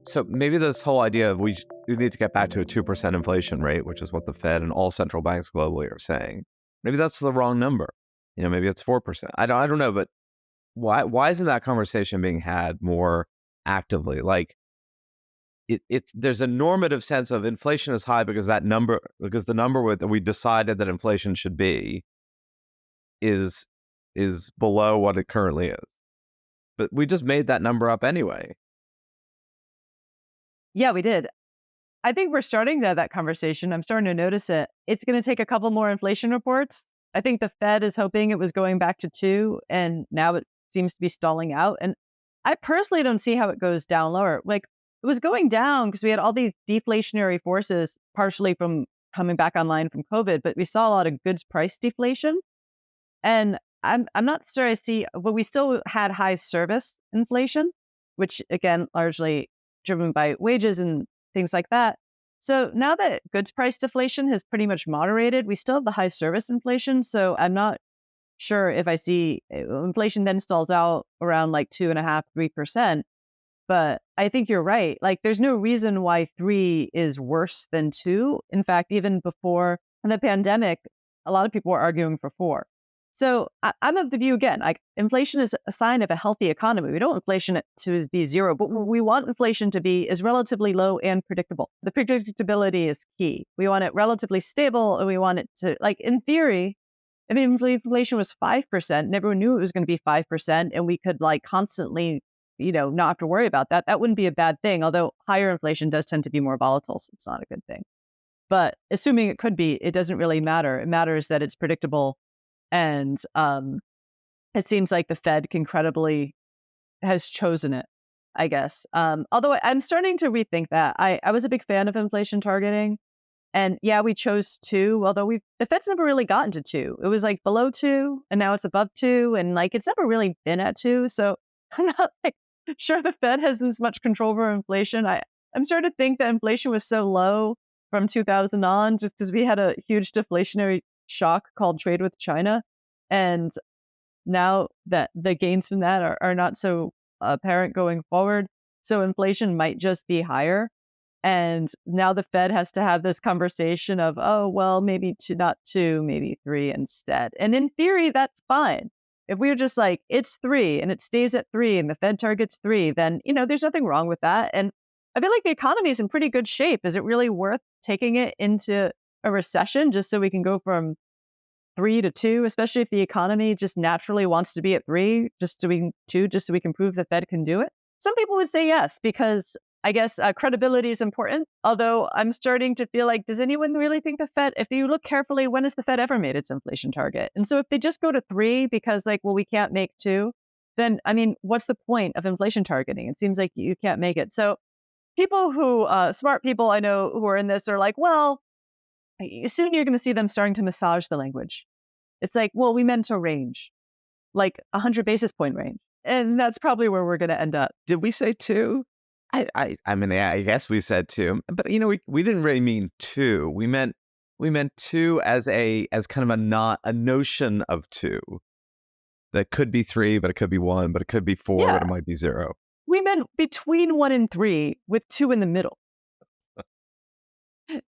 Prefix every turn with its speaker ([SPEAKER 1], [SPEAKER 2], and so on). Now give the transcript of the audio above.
[SPEAKER 1] So maybe this whole idea of we need to get back to a 2% inflation rate, which is what the Fed and all central banks globally are saying. Maybe that's the wrong number. Maybe it's 4%. I don't know, but why isn't that conversation being had more actively? Like it's there's a normative sense of inflation is high because the number that we decided that inflation should be is below what it currently is. But we just made that number up anyway.
[SPEAKER 2] Yeah, we did. I think we're starting to have that conversation. I'm starting to notice it. It's going to take a couple more inflation reports. I think the Fed is hoping it was going back to 2, and now it seems to be stalling out. And I personally don't see how it goes down lower. Like, it was going down because we had all these deflationary forces, partially from coming back online from COVID, but we saw a lot of goods price deflation. And I'm not sure I see, but we still had high service inflation, which again, largely driven by wages and things like that. So now that goods price deflation has pretty much moderated, we still have the high service inflation. So I'm not sure if I see inflation then stalls out around like 2.5%, 3%. But I think you're right. Like, there's no reason why 3 is worse than 2. In fact, even before the pandemic, a lot of people were arguing for 4. So I'm of the view, again, like, inflation is a sign of a healthy economy. We don't want inflation to be 0, but we want inflation to be is relatively low and predictable. The predictability is key. We want it relatively stable, and we want it to, like, in theory, I mean, if inflation was 5%, and everyone knew it was going to be 5%, and we could like constantly, not have to worry about that, that wouldn't be a bad thing. Although higher inflation does tend to be more volatile, so it's not a good thing. But assuming it could be, it doesn't really matter. It matters that it's predictable. And it seems like the Fed has chosen it, I guess. Although I'm starting to rethink that. I was a big fan of inflation targeting. And yeah, we chose 2, although the Fed's never really gotten to 2. It was like below 2, and now it's above 2, and like it's never really been at 2. So I'm not like sure the Fed has as much control over inflation. I'm starting to think that inflation was so low from 2000 on just because we had a huge deflationary shock called trade with China. And now that the gains from that are not so apparent going forward. So inflation might just be higher. And now the Fed has to have this conversation of, oh, well, maybe not 2, maybe 3 instead. And in theory, that's fine. If we were just like, it's 3 and it stays at 3 and the Fed targets 3, then, there's nothing wrong with that. And I feel like the economy is in pretty good shape. Is it really worth taking it into a recession just so we can go from 3 to 2, especially if the economy just naturally wants to be at 3, just so we can prove the Fed can do it? Some people would say yes, because I guess credibility is important. Although I'm starting to feel like, does anyone really think the Fed, if you look carefully, when has the Fed ever made its inflation target? And so if they just go to 3 because like, well, we can't make 2, then, I mean, what's the point of inflation targeting? It seems like you can't make it. So smart people I know who are in this are like, well, soon you're going to see them starting to massage the language. It's like, well, we meant a range, like 100 basis point range. And that's probably where we're going to end up.
[SPEAKER 1] Did we say 2? I mean, yeah, I guess we said 2, but we didn't really mean 2. We meant 2 as kind of a notion of 2 that could be 3, but it could be 1, but it could be 4, but it might be 0.
[SPEAKER 2] We meant between 1 and 3 with 2 in the middle.